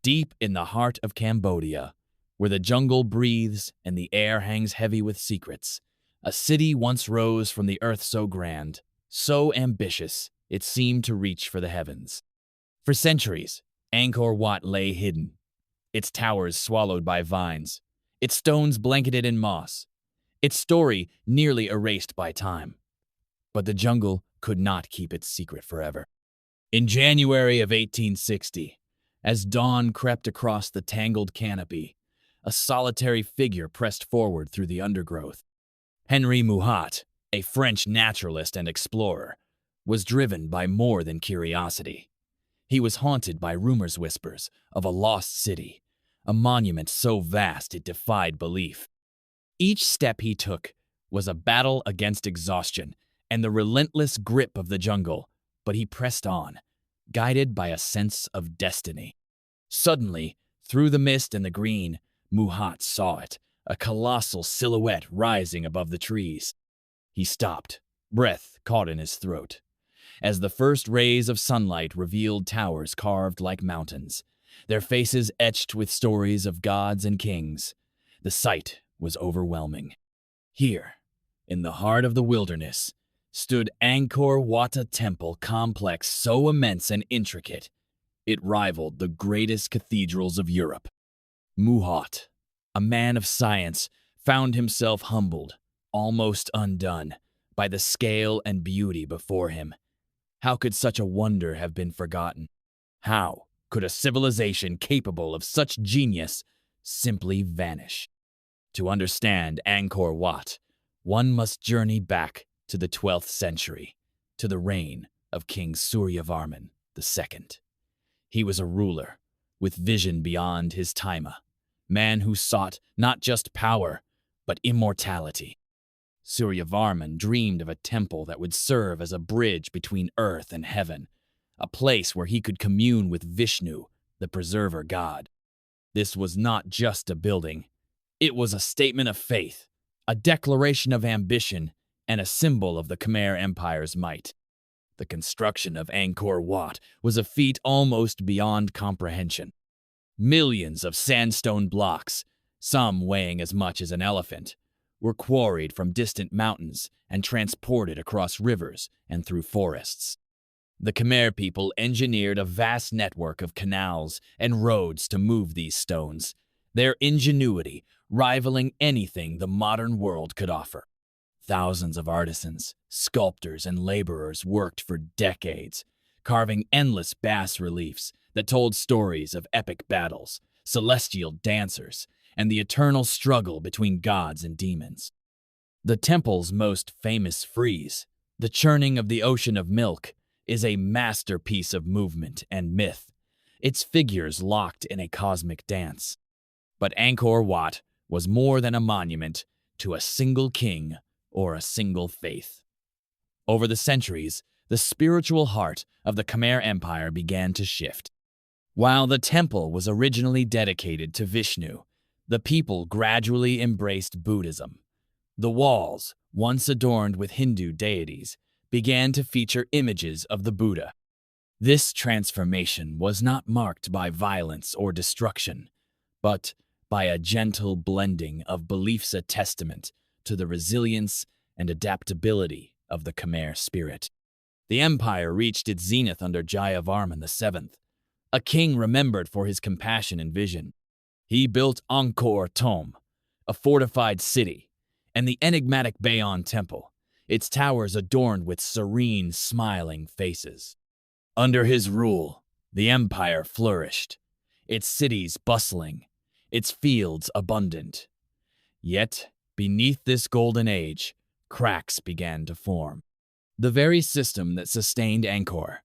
Deep in the heart of Cambodia, where the jungle breathes and the air hangs heavy with secrets, a city once rose from the earth so grand, so ambitious, it seemed to reach for the heavens. For centuries, Angkor Wat lay hidden, its towers swallowed by vines, its stones blanketed in moss, its story nearly erased by time. But the jungle could not keep its secret forever. In January of 1860, as dawn crept across the tangled canopy, a solitary figure pressed forward through the undergrowth. Henri Mouhot, a French naturalist and explorer, was driven by more than curiosity. He was haunted by whispers of a lost city, a monument so vast it defied belief. Each step he took was a battle against exhaustion and the relentless grip of the jungle, but he pressed on, guided by a sense of destiny. Suddenly, through the mist and the green, Mouhot saw it, a colossal silhouette rising above the trees. He stopped, breath caught in his throat, as the first rays of sunlight revealed towers carved like mountains, their faces etched with stories of gods and kings. The sight was overwhelming. Here, in the heart of the wilderness, stood Angkor Wat, a temple complex so immense and intricate, it rivaled the greatest cathedrals of Europe. Mouhot, a man of science, found himself humbled, almost undone, by the scale and beauty before him. How could such a wonder have been forgotten? How could a civilization capable of such genius simply vanish? To understand Angkor Wat, one must journey back to the 12th century, to the reign of King Suryavarman II. He was a ruler with vision beyond his time, man who sought not just power, but immortality. Suryavarman dreamed of a temple that would serve as a bridge between earth and heaven, a place where he could commune with Vishnu, the preserver god. This was not just a building. It was a statement of faith, a declaration of ambition, and a symbol of the Khmer Empire's might. The construction of Angkor Wat was a feat almost beyond comprehension. Millions of sandstone blocks, some weighing as much as an elephant, were quarried from distant mountains and transported across rivers and through forests. The Khmer people engineered a vast network of canals and roads to move these stones, their ingenuity rivaling anything the modern world could offer. Thousands of artisans, sculptors, and laborers worked for decades, carving endless bas-reliefs that told stories of epic battles, celestial dancers, and the eternal struggle between gods and demons. The temple's most famous frieze, the churning of the ocean of milk, is a masterpiece of movement and myth, its figures locked in a cosmic dance. But Angkor Wat was more than a monument to a single king or a single faith. Over the centuries, the spiritual heart of the Khmer Empire began to shift. While the temple was originally dedicated to Vishnu, the people gradually embraced Buddhism. The walls, once adorned with Hindu deities, began to feature images of the Buddha. This transformation was not marked by violence or destruction, but by a gentle blending of beliefs, a testament to the resilience and adaptability of the Khmer spirit. The empire reached its zenith under Jayavarman VII, a king remembered for his compassion and vision. He built Angkor Thom, a fortified city, and the enigmatic Bayon Temple, its towers adorned with serene, smiling faces. Under his rule, the empire flourished, its cities bustling, its fields abundant. Yet, beneath this golden age, cracks began to form. The very system that sustained Angkor,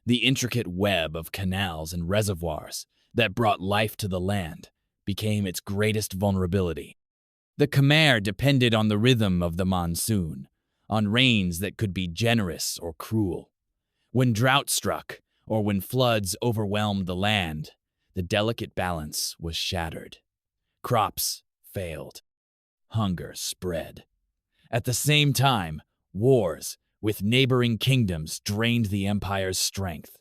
the intricate web of canals and reservoirs that brought life to the land, became its greatest vulnerability. The Khmer depended on the rhythm of the monsoon, on rains that could be generous or cruel. When drought struck, or when floods overwhelmed the land, the delicate balance was shattered. Crops failed. Hunger spread. At the same time, wars with neighboring kingdoms drained the empire's strength.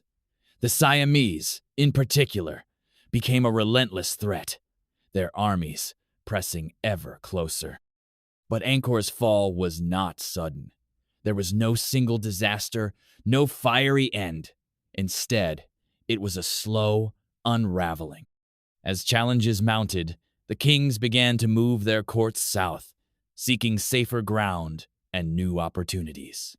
The Siamese, in particular, became a relentless threat, their armies pressing ever closer. But Angkor's fall was not sudden. There was no single disaster, no fiery end. Instead, it was a slow unraveling. As challenges mounted, the kings began to move their courts south, seeking safer ground and new opportunities.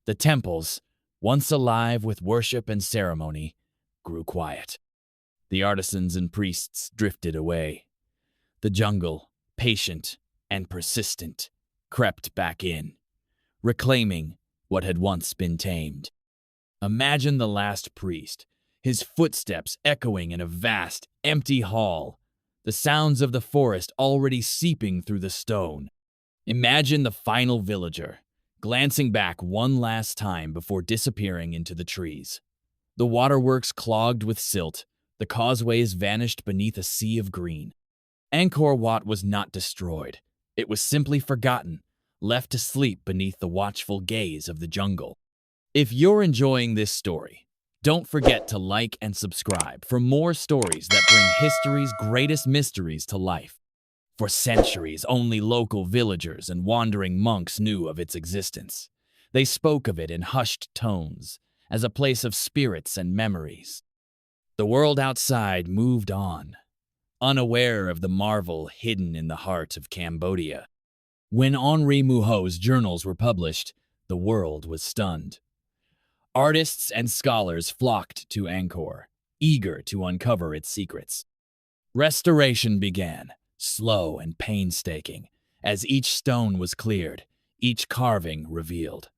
The temples, once alive with worship and ceremony, grew quiet. The artisans and priests drifted away. The jungle, patient and persistent, crept back in, reclaiming what had once been tamed. Imagine the last priest, his footsteps echoing in a vast, empty hall, the sounds of the forest already seeping through the stone. Imagine the final villager, glancing back one last time before disappearing into the trees. The waterworks clogged with silt, the causeways vanished beneath a sea of green. Angkor Wat was not destroyed. It was simply forgotten, left to sleep beneath the watchful gaze of the jungle. If you're enjoying this story, don't forget to like and subscribe for more stories that bring history's greatest mysteries to life. For centuries, only local villagers and wandering monks knew of its existence. They spoke of it in hushed tones, as a place of spirits and memories. The world outside moved on, unaware of the marvel hidden in the heart of Cambodia. When Henri Mouhot's journals were published, the world was stunned. Artists and scholars flocked to Angkor, eager to uncover its secrets. Restoration began, slow and painstaking, as each stone was cleared, each carving revealed.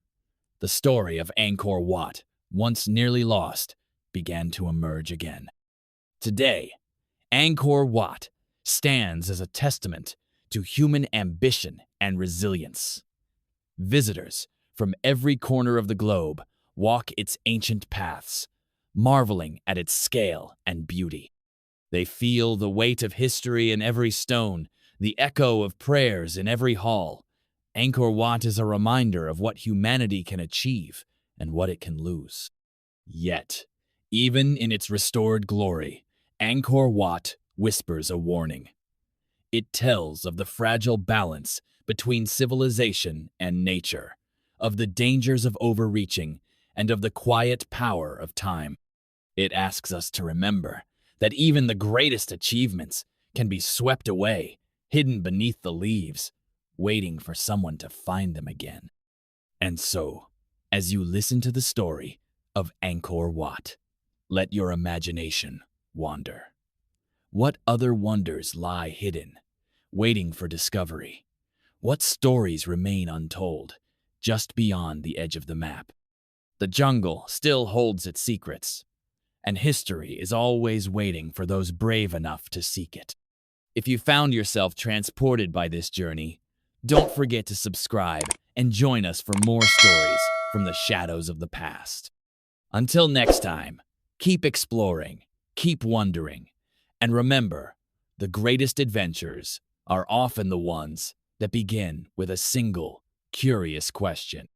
The story of Angkor Wat, once nearly lost, began to emerge again. Today, Angkor Wat stands as a testament to human ambition and resilience. Visitors from every corner of the globe walk its ancient paths, marveling at its scale and beauty. They feel the weight of history in every stone, the echo of prayers in every hall. Angkor Wat is a reminder of what humanity can achieve and what it can lose. Yet, even in its restored glory, Angkor Wat whispers a warning. It tells of the fragile balance between civilization and nature, of the dangers of overreaching, and of the quiet power of time. It asks us to remember that even the greatest achievements can be swept away, hidden beneath the leaves, waiting for someone to find them again. And so, as you listen to the story of Angkor Wat, let your imagination wander. What other wonders lie hidden, waiting for discovery? What stories remain untold, just beyond the edge of the map? The jungle still holds its secrets, and history is always waiting for those brave enough to seek it. If you found yourself transported by this journey, don't forget to subscribe and join us for more stories from the shadows of the past. Until next time, keep exploring, keep wondering, and remember, the greatest adventures are often the ones that begin with a single, curious question.